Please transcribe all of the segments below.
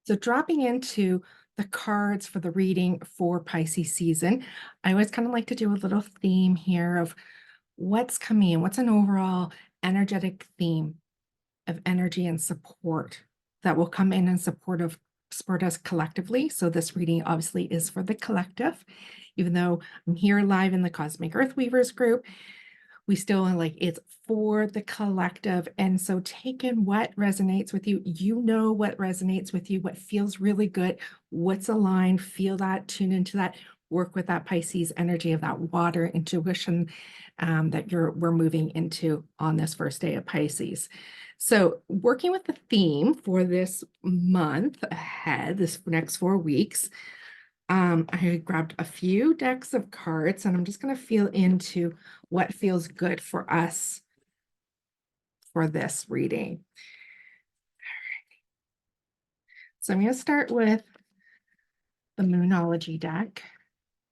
So dropping into the cards for the reading for Pisces season, I always kind of like to do a little theme here of what's coming in, what's an overall energetic theme of energy and support that will come in support us collectively. So this reading obviously is for the collective, even though I'm here live in the Cosmic Earth Weavers group. We still are like, it's for the collective. And so take in what resonates with you. You know what resonates with you, what feels really good, what's aligned, feel that, tune into that, work with that Pisces energy of that water intuition that we're moving into on this first day of Pisces. So working with the theme for this month ahead, this next 4 weeks, I grabbed a few decks of cards and I'm just going to feel into what feels good for us for this reading. So I'm going to start with the Moonology deck,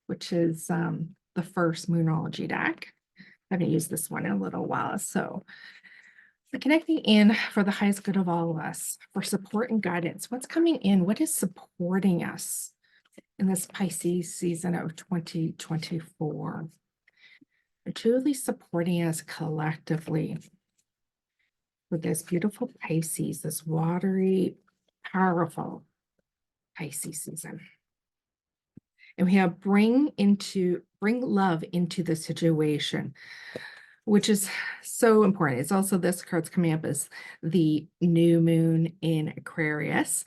which is the first Moonology deck. I haven't used this one in a little while. So connecting in for the highest good of all of us, for support and guidance. What's coming in? What is supporting us in this Pisces season of 2024? They're truly supporting us collectively with this beautiful Pisces, this watery, powerful Pisces season. And we have bring love into the situation, which is so important. It's also, this card's coming up as the new moon in Aquarius.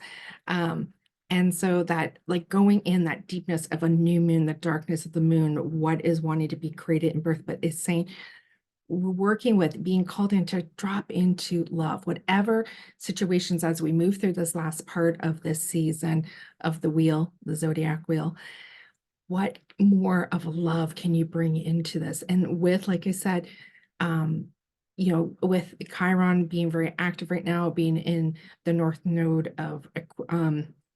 And so that, like, going in that deepness of a new moon, the darkness of the moon, what is wanting to be created in birth, but it's saying we're working with being called in to drop into love, whatever situations as we move through this last part of this season of the wheel, the zodiac wheel. What more of love can you bring into this? And with, like I said, with Chiron being very active right now, being in the North Node of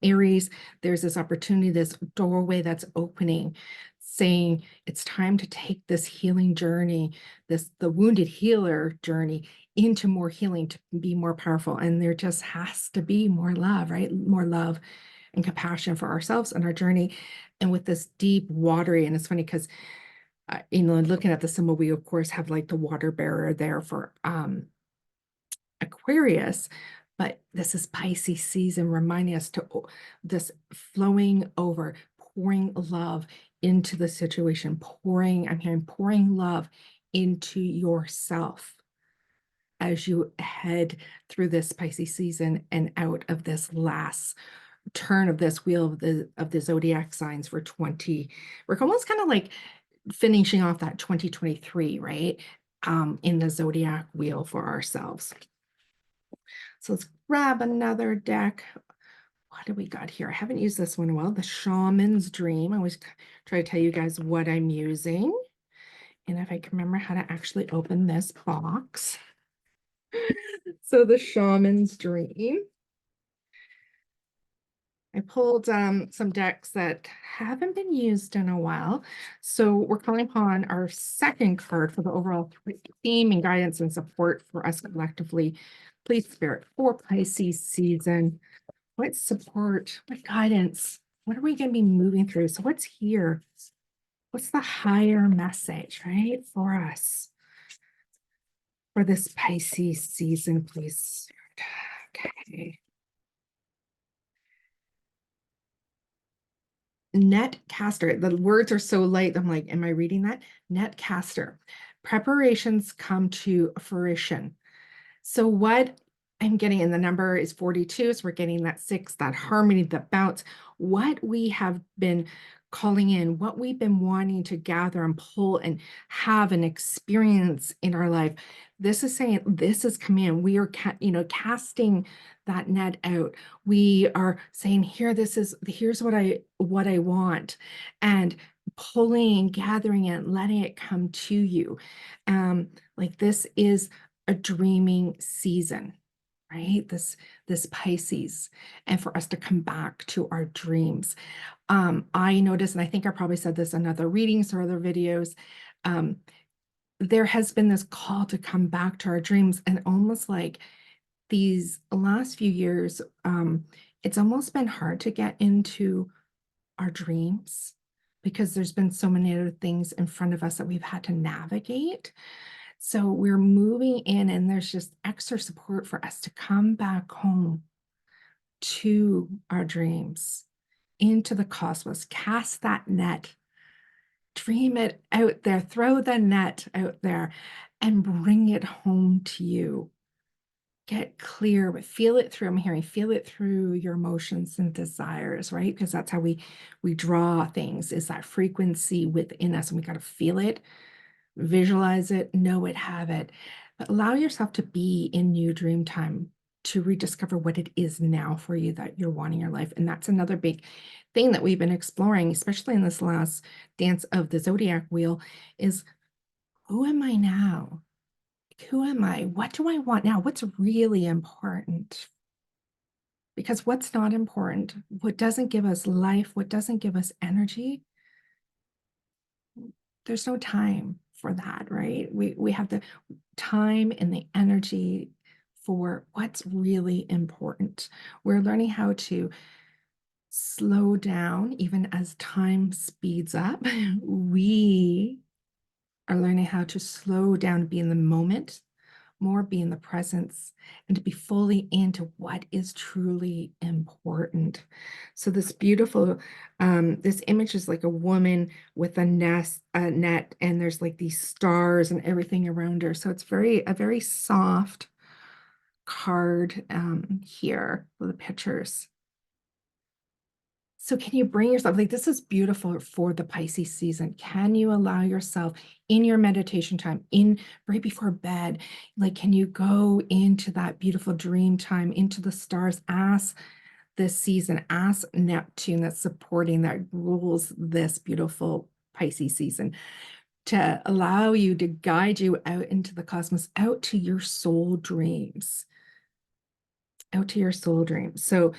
Aries, there's this opportunity, this doorway that's opening, saying it's time to take this healing journey, the wounded healer journey, into more healing, to be more powerful. And there just has to be more love, right? More love and compassion for ourselves and our journey. And with this deep watery, and it's funny because looking at the symbol, we of course have like the water bearer there for Aquarius, but this is Pisces season, reminding us to this flowing over, pouring love into the situation, I'm hearing pouring love into yourself as you head through this Pisces season and out of this last turn of this wheel of the zodiac signs for 20. We're almost kind of like finishing off that 2023, right? In the zodiac wheel for ourselves. So let's grab another deck. What do we got here? I haven't used this one in a while. The Shaman's Dream. I always try to tell you guys what I'm using. And if I can remember how to actually open this box. So the Shaman's Dream. I pulled some decks that haven't been used in a while. So we're calling upon our second card for the overall theme and guidance and support for us collectively. Please, Spirit, for Pisces season. What support, what guidance, what are we going to be moving through? So what's here? What's the higher message, right, for us for this Pisces season, please? Okay. Net caster. The words are so light. I'm like, am I reading that? Net caster. Preparations come to fruition. So what I'm getting, in the number is 42. So we're getting that 6, that harmony, that bounce. What we have been calling in, what we've been wanting to gather and pull and have an experience in our life. This is saying, this is coming in. We are, casting that net out. We are saying, here's what I want, and pulling and gathering it, letting it come to you. Like, this is a dreaming season, right? This Pisces, and for us to come back to our dreams. I noticed, and I think I probably said this in other readings or other videos, there has been this call to come back to our dreams, and almost like these last few years, it's almost been hard to get into our dreams because there's been so many other things in front of us that we've had to navigate. So we're moving in, and there's just extra support for us to come back home to our dreams, into the cosmos, cast that net, dream it out there, throw the net out there, and bring it home to you. Get clear, but feel it through. I'm hearing feel it through your emotions and desires, right? Because that's how we draw things, is that frequency within us, and we got to feel it, visualize it, know it, have it. But allow yourself to be in new dream time, to rediscover what it is now for you that you're wanting in your life. And that's another big thing that we've been exploring, especially in this last dance of the zodiac wheel, is who am I now? Who am I? What do I want now? What's really important? Because what's not important, what doesn't give us life, what doesn't give us energy, there's no time for that, right? We have the time and the energy for what's really important. We're learning how to slow down even as time speeds up. We are learning how to slow down, be in the moment, more be in the presence, and to be fully into what is truly important. So this beautiful, this image is like a woman with a net, and there's like these stars and everything around her. So it's a very soft card here for the pictures. So can you bring yourself, like this is beautiful for the Pisces season. Can you allow yourself in your meditation time, in right before bed, like can you go into that beautiful dream time, into the stars? Ask this season, ask Neptune that's supporting, that rules this beautiful Pisces season, to allow you, to guide you out into the cosmos, out to your soul dreams, out to your soul dreams. So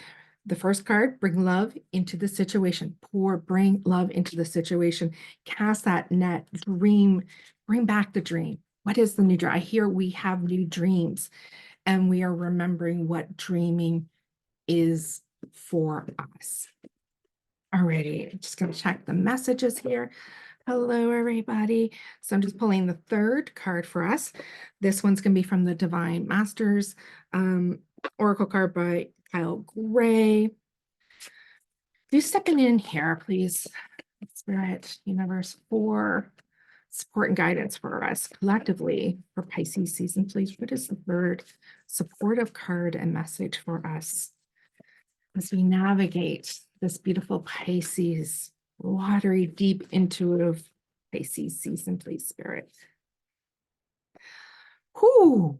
the first card, bring love into the situation. Bring love into the situation. Cast that net, dream, bring back the dream. What is the new dream? I hear we have new dreams, and we are remembering what dreaming is for us. Alrighty, just gonna check the messages here. Hello, everybody. So I'm just pulling the third card for us. This one's gonna be from the Divine Masters Oracle card by Kyle Gray. Do stepping in here, please. Spirit, universe, for support and guidance for us collectively for Pisces season, please. What is the third supportive card and message for us as we navigate this beautiful Pisces, watery, deep, intuitive Pisces season, please, Spirit? Whoo!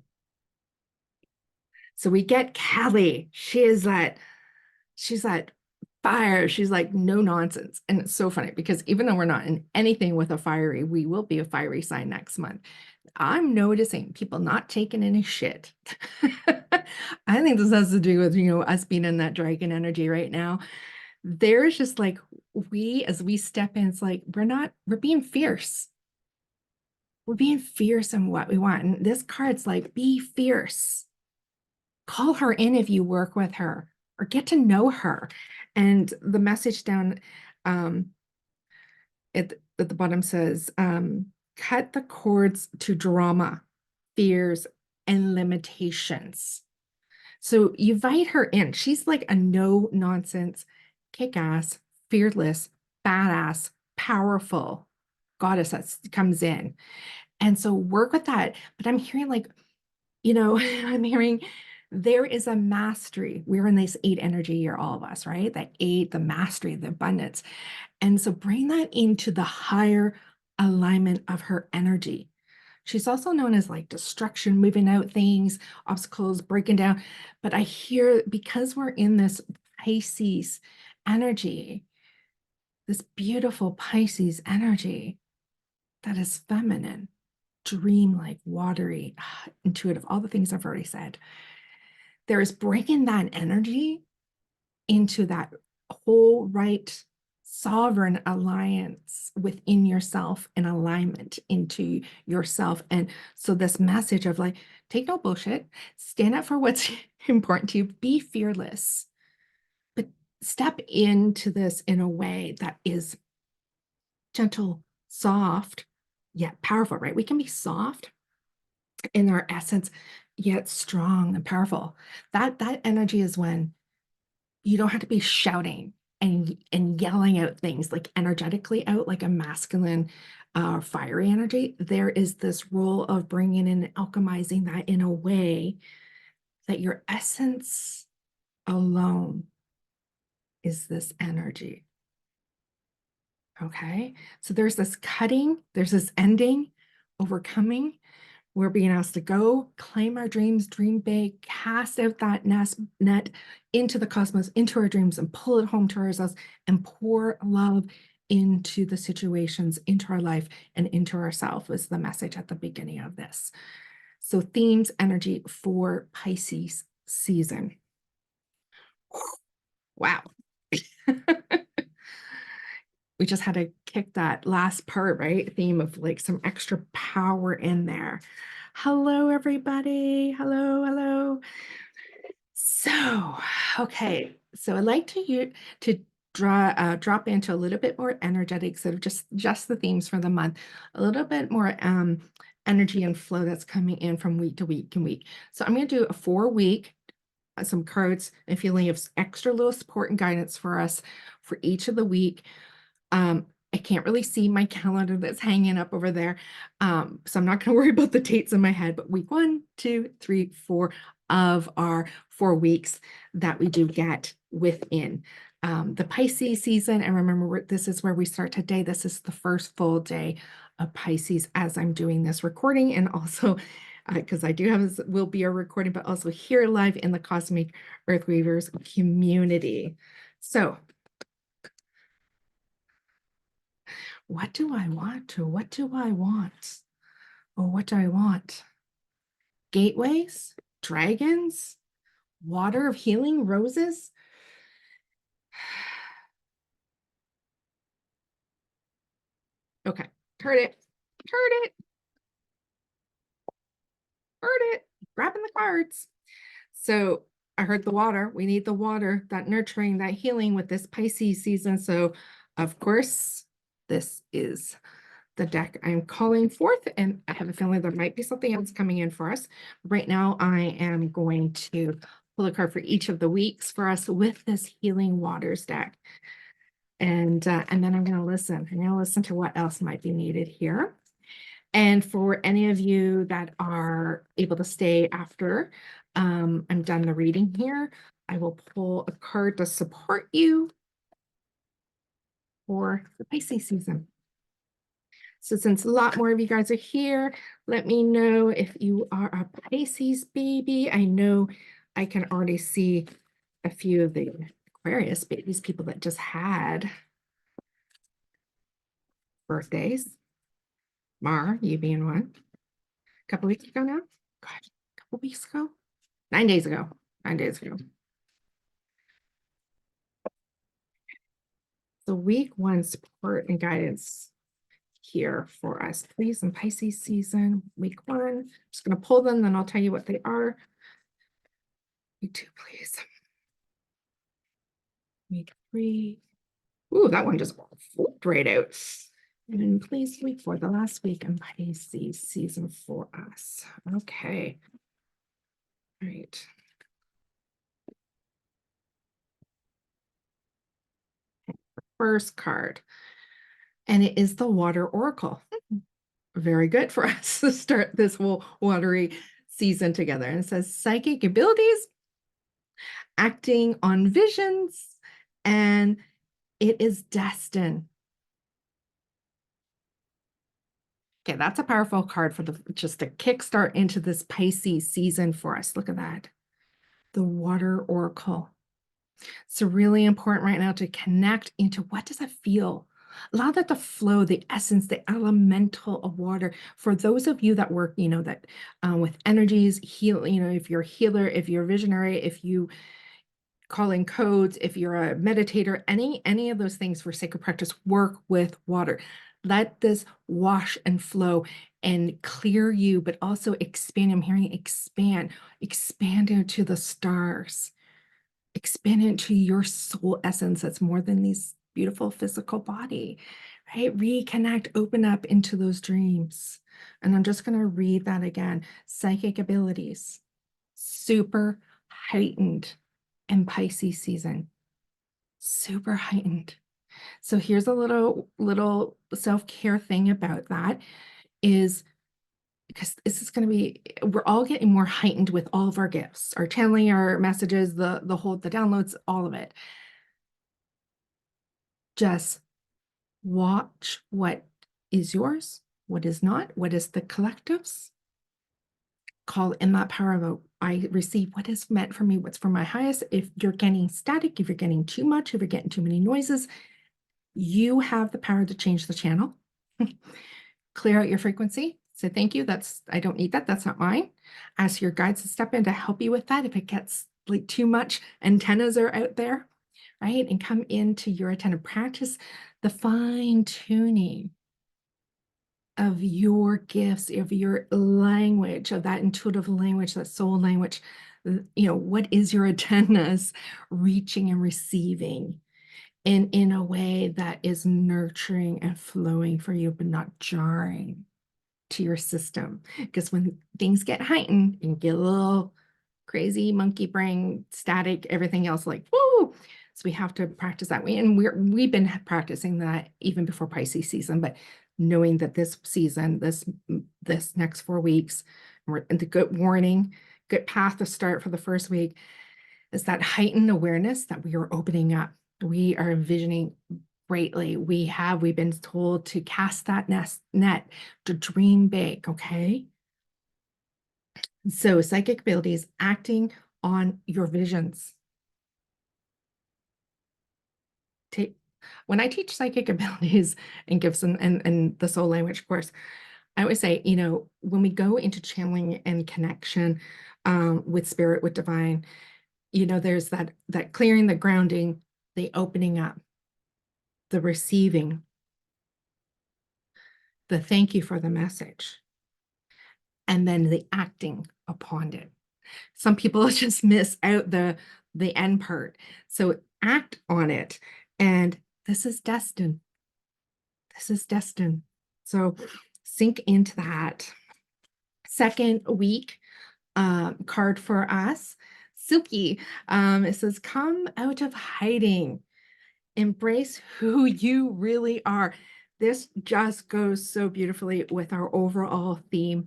So we get Kelly. She's that fire. She's like no nonsense. And it's so funny because even though we're not in anything with a fiery, we will be a fiery sign next month. I'm noticing people not taking any shit. I think this has to do with, us being in that dragon energy right now. There's just like, as we step in, it's like, we're being fierce. We're being fierce in what we want. And this card's like, be fierce. Call her in if you work with her, or get to know her. And the message down at the bottom says, cut the cords to drama, fears, and limitations. So you invite her in. She's like a no nonsense, kick ass, fearless, badass, powerful goddess that comes in. And so work with that. But I'm hearing like, I'm hearing there is a mastery. We're in this 8 energy year, all of us, right? That 8, the mastery, the abundance. And so bring that into the higher alignment of her energy. She's also known as like destruction, moving out things, obstacles, breaking down. But I hear, because we're in this Pisces energy, this beautiful Pisces energy that is feminine, dreamlike, watery, intuitive, all the things I've already said. There is bringing that energy into that whole right sovereign alliance within yourself and alignment into yourself. And so this message of like, take no bullshit, stand up for what's important to you, be fearless, but step into this in a way that is gentle, soft, yet powerful, right? We can be soft in our essence, yet strong and powerful. That energy is when you don't have to be shouting and yelling out things like energetically out like a masculine fiery energy. There is this role of bringing in and alchemizing that in a way that your essence alone is this energy. Okay, so there's this cutting, there's this ending, overcoming. We're being asked to go, claim our dreams, dream big, cast out that net into the cosmos, into our dreams, and pull it home to ourselves and pour love into the situations, into our life, and into ourselves was the message at the beginning of this. So themes, energy for Pisces season. Wow. We just had to kick that last part, right? Theme of like some extra power in there. Hello, everybody. Hello, hello. So, okay. So I'd like to drop into a little bit more energetic, so just the themes for the month, a little bit more energy and flow that's coming in from week to week and week. So I'm going to do a 4-week, some cards and feeling of extra little support and guidance for us for each of the week. I can't really see my calendar that's hanging up over there. So I'm not going to worry about the dates in my head, but week 1, 2, 3, 4 of our 4 weeks that we do get within the Pisces season. And remember, this is where we start today. This is the first full day of Pisces as I'm doing this recording. And also, because I do have, will be a recording, but also here live in the Cosmic Earth Weavers community. So what do I want? Or what do I want? Or what do I want? Gateways, dragons, water of healing, roses. Okay, heard it, heard it, heard it. Grabbing the cards. So I heard the water. We need the water, that nurturing, that healing with this Pisces season. So of course, this is the deck I'm calling forth, and I have a feeling there might be something else coming in for us. Right now, I am going to pull a card for each of the weeks for us with this Healing Waters deck. And then I'm going to listen. I'm going to listen to what else might be needed here. And for any of you that are able to stay after I'm done the reading here, I will pull a card to support you for the Pisces season. So since a lot more of you guys are here, let me know if you are a Pisces baby. I know I can already see a few of the Aquarius babies, people that just had birthdays. Mar, you being one. A couple weeks ago now? Gosh, a couple weeks ago? 9 days ago. 9 days ago. So week 1 support and guidance here for us, please, in Pisces season, week 1. I'm just going to pull them, then I'll tell you what they are. Week 2, please. Week 3. Ooh, that one just flipped right out. And please, week 4, the last week in Pisces season for us. Okay. All right. First card. And it is the Water Oracle. Very good for us to start this whole watery season together. And it says psychic abilities, acting on visions, and it is destined. Okay, that's a powerful card for just a kickstart into this Pisces season for us. Look at that. The Water Oracle. It's really important right now to connect into what does it feel? Allow that to flow, the essence, the elemental of water. For those of you that work, that with energies, heal, if you're a healer, if you're a visionary, if you calling codes, if you're a meditator, any of those things for sacred practice, work with water. Let this wash and flow and clear you, but also expand. I'm hearing expand into the stars, expand into your soul essence that's more than these beautiful physical body, right? Reconnect, open up into those dreams. And I'm just going to read that again. Psychic abilities, super heightened in Pisces season, super heightened. So here's a little self-care thing about that is because this is going to be, we're all getting more heightened with all of our gifts, our channeling, our messages, the downloads, all of it. Just watch what is yours, what is not, what is the collectives. Call in that power of I receive what is meant for me, what's for my highest. If you're getting static, if you're getting too much, if you're getting too many noises, you have the power to change the channel. Clear out your frequency. Say thank you. I don't need that. That's not mine. Ask your guides to step in to help you with that. If it gets like too much, antennas are out there, right? And come into your attentive practice, the fine tuning of your gifts, of your language, of that intuitive language, that soul language. What is your antennas reaching and receiving in a way that is nurturing and flowing for you, but not jarring to your system? Because when things get heightened and get a little crazy, monkey brain, static, everything else, like, woo! So we have to practice that way. And we've been practicing that even before Pisces season, but knowing that this season, this next 4 weeks, we're in the good warning, good path to start for the first week is that heightened awareness that we are opening up. We are envisioning greatly. We've been told to cast that net, to dream big, okay? So psychic abilities, acting on your visions. When I teach psychic abilities and gifts and the soul language course, I always say, when we go into channeling and connection with spirit, with divine, there's that clearing, the grounding, the opening up, the receiving, the thank you for the message, and then the acting upon it. Some people just miss out the end part. So act on it. And this is destined. This is destined. So sink into that. Second week card for us, Silky. It says, come out of hiding. Embrace who you really are. This just goes so beautifully with our overall theme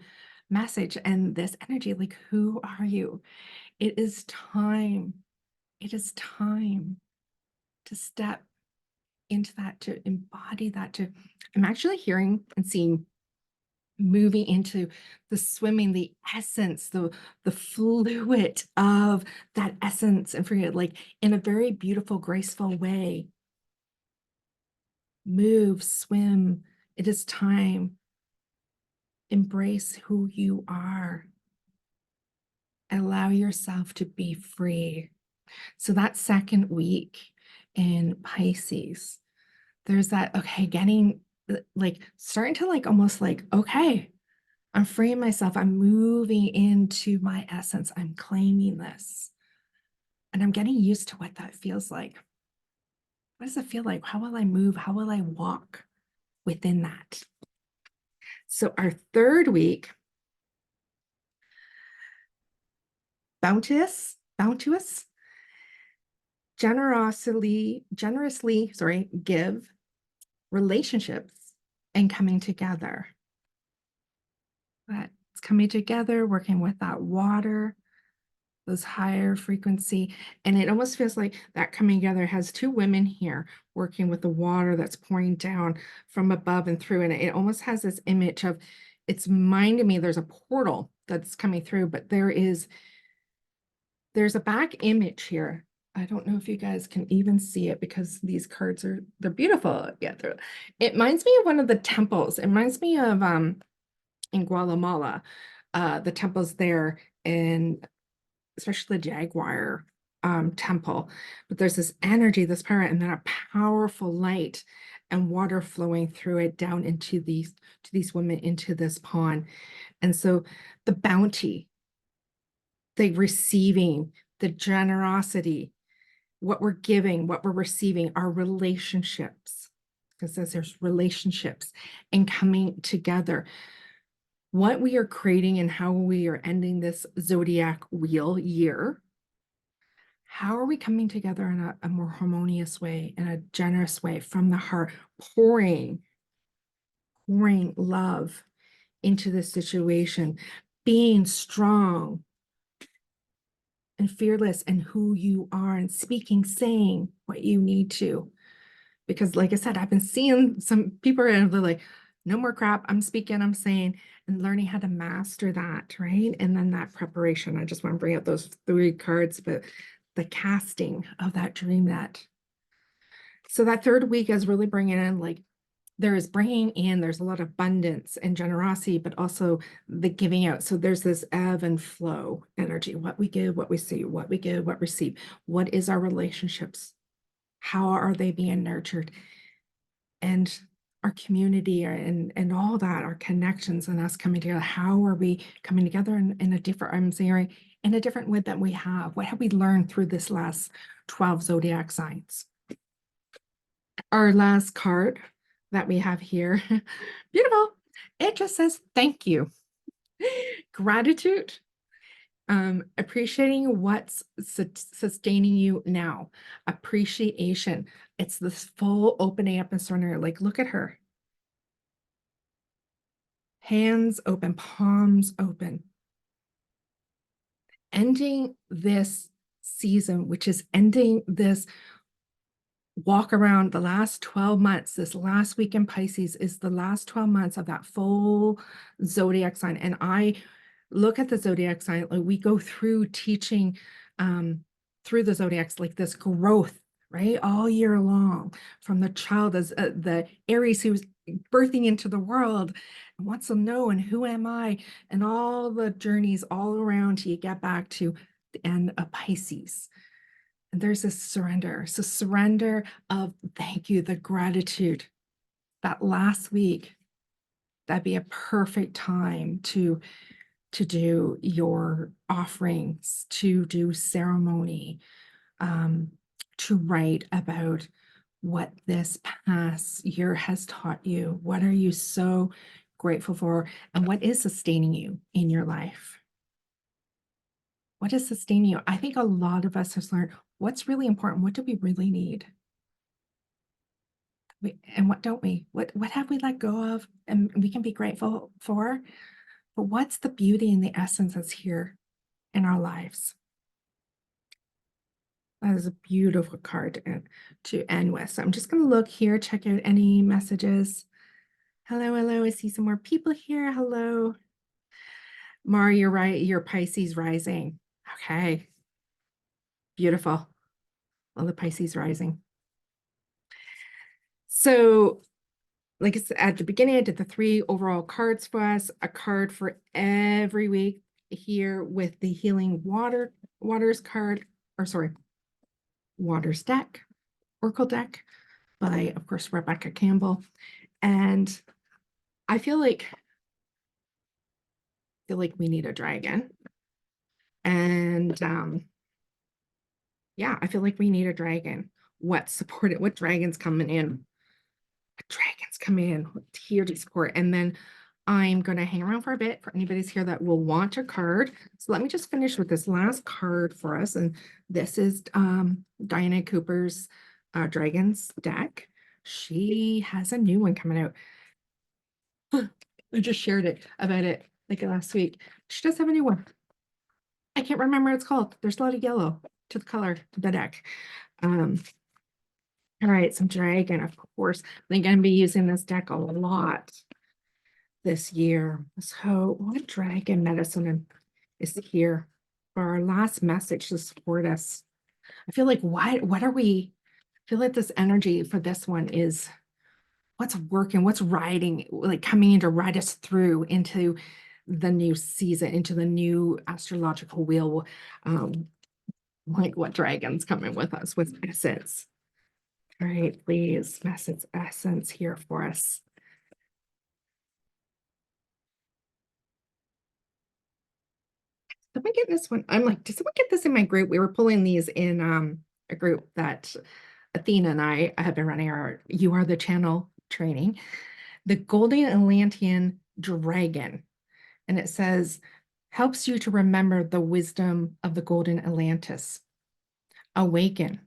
message and this energy. Like, who are you? It is time. It is time to step into that, to embody that. I'm actually hearing and seeing moving into the swimming, the essence, the fluid of that essence, and forget, like, in a very beautiful, graceful way. Move, swim. It is time. Embrace who you are. Allow yourself to be free. So that second week in Pisces, there's that, okay, getting like starting to like almost like, okay, I'm freeing myself. I'm moving into my essence. I'm claiming this. And I'm getting used to what that feels like. What does it feel like? How will I move? How will I walk within that? So our third week, bounteous, generously, give relationships and coming together. It's coming together, working with that water, those higher frequency. And it almost feels like that coming together has two women here working with the water that's pouring down from above and through. And it almost has this image of, it's reminding me there's a portal that's coming through, but there's a back image here. I don't know if you guys can even see it because these cards they're beautiful. Yeah, it reminds me of one of the temples. It reminds me of in Guatemala, the temples there, and especially the jaguar temple, but there's this energy, this power, and then a powerful light and water flowing through it down into these women into this pond. And so the bounty, the receiving, the generosity, what we're giving, what we're receiving, our relationships, because there's relationships and coming together. What we are creating and how we are ending this zodiac wheel year. How are we coming together in a more harmonious way, in a generous way, from the heart, pouring love into this situation, being strong and fearless in who you are, and speaking, saying what you need to. Because like I said, I've been seeing some people and they're like, no more crap, I'm speaking, I'm saying, and learning how to master that, right? And then that preparation, I just want to bring up those 3 cards, but the casting of that dream net. So that 3rd week is really bringing in, like, there's a lot of abundance and generosity, but also the giving out. So there's this ebb and flow energy, what we give, what we see, what we give, what we receive. What is our relationships? How are they being nurtured? And our community and all that, our connections and us coming together. How are we coming together in a different, I'm saying, in a different way that we have? What have we learned through this last 12 zodiac signs? Our last card that we have here, beautiful. It just says, thank you. Gratitude, appreciating what's sustaining you now. Appreciation. It's this full opening up and surrender. Like, look at her. Hands open, palms open. Ending this season, which is ending this walk around the last 12 months. This last week in Pisces is the last 12 months of that full zodiac sign. And I look at the zodiac sign, like we go through teaching through the zodiacs, like this growth, right? All year long, from the child as the Aries who's birthing into the world and wants to know, and who am I? And all the journeys all around till you get back to the end of Pisces. And there's this surrender. So surrender of thank you, the gratitude. That last week, that'd be a perfect time to do your offerings, to do ceremony, to write about what this past year has taught you. What are you so grateful for? And what is sustaining you in your life? What is sustaining you? I think a lot of us have learned what's really important. What do we really need? And what don't we? What have we let go of and we can be grateful for? But what's the beauty and the essence that's here in our lives? That is a beautiful card to end with. So I'm just going to look here, check out any messages. Hello, hello. I see some more people here. Hello. Mara, you're right. You're Pisces rising. Okay. Beautiful. Well, the Pisces rising. So, like I said, at the beginning, I did the 3 overall cards for us, a card for every week here with the healing waters card, or sorry, waters deck, oracle deck by, of course, Rebecca Campbell. And I feel like we need a dragon. And yeah, I feel like we need a dragon. What dragon's coming in? Dragons come in here to support. And then I'm going to hang around for a bit for anybody's here that will want a card. So let me just finish with this last card for us. And this is Diana Cooper's Dragons deck. She has a new one coming out. I just shared it about it like last week. She does have a new one. I can't remember what it's called. There's a lot of yellow to the color to the deck. All right, some dragon, of course. I'm going to be using this deck a lot this year. So what dragon medicine is here for our last message to support us? I feel like what are we? I feel like this energy for this one is what's working, what's riding, like coming in to ride us through into the new season, into the new astrological wheel. Like what dragon's coming with us with essence. All right, please, message essence here for us. Did we get this one? I'm like, did someone get this in my group? We were pulling these in a group that Athena and I have been running our You Are the Channel training. The Golden Atlantean Dragon. And it says, helps you to remember the wisdom of the Golden Atlantis. Awaken.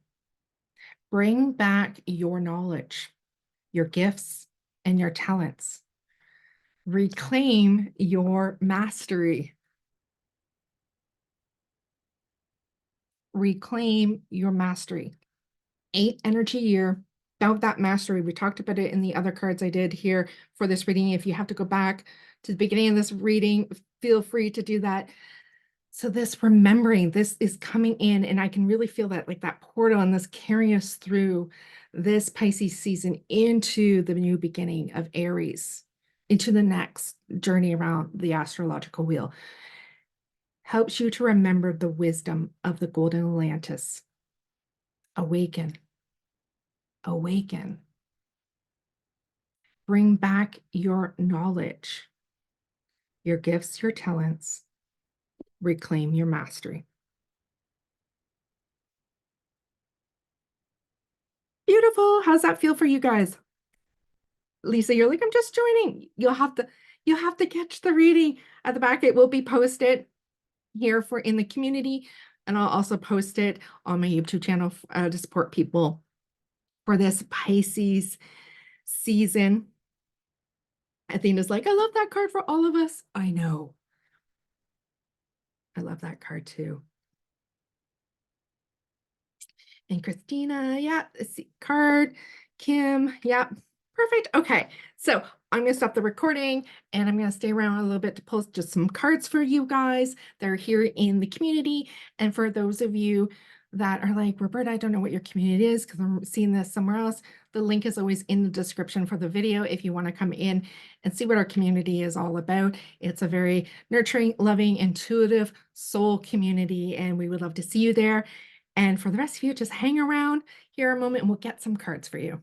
Bring back your knowledge, your gifts, and your talents. Reclaim your mastery. Reclaim your mastery. 8 energy year. About that mastery. We talked about it in the other cards I did here for this reading. If you have to go back to the beginning of this reading, feel free to do that. So this remembering, this is coming in, and I can really feel that, like that portal, and this carrying us through this Pisces season into the new beginning of Aries, into the next journey around the astrological wheel. Helps you to remember the wisdom of the Golden Atlantis. Awaken. Awaken. Bring back your knowledge, your gifts, your talents. Reclaim your mastery. Beautiful. How's that feel for you guys? Lisa, you're like, I'm just joining. You'll have to catch the reading at the back. It will be posted here for in the community, and I'll also post it on my YouTube channel to support people for this Pisces season. Athena's like, I love that card for all of us. I know. I love that card too. And Christina, yeah, card. Kim, yeah, perfect. Okay, so I'm going to stop the recording, and I'm going to stay around a little bit to post just some cards for you guys that are here in the community. And for those of you that are like, Roberta, I don't know what your community is because I'm seeing this somewhere else, the link is always in the description for the video if you want to come in and see what our community is all about. It's a very nurturing, loving, intuitive soul community, and we would love to see you there. And for the rest of you, just hang around here a moment and we'll get some cards for you.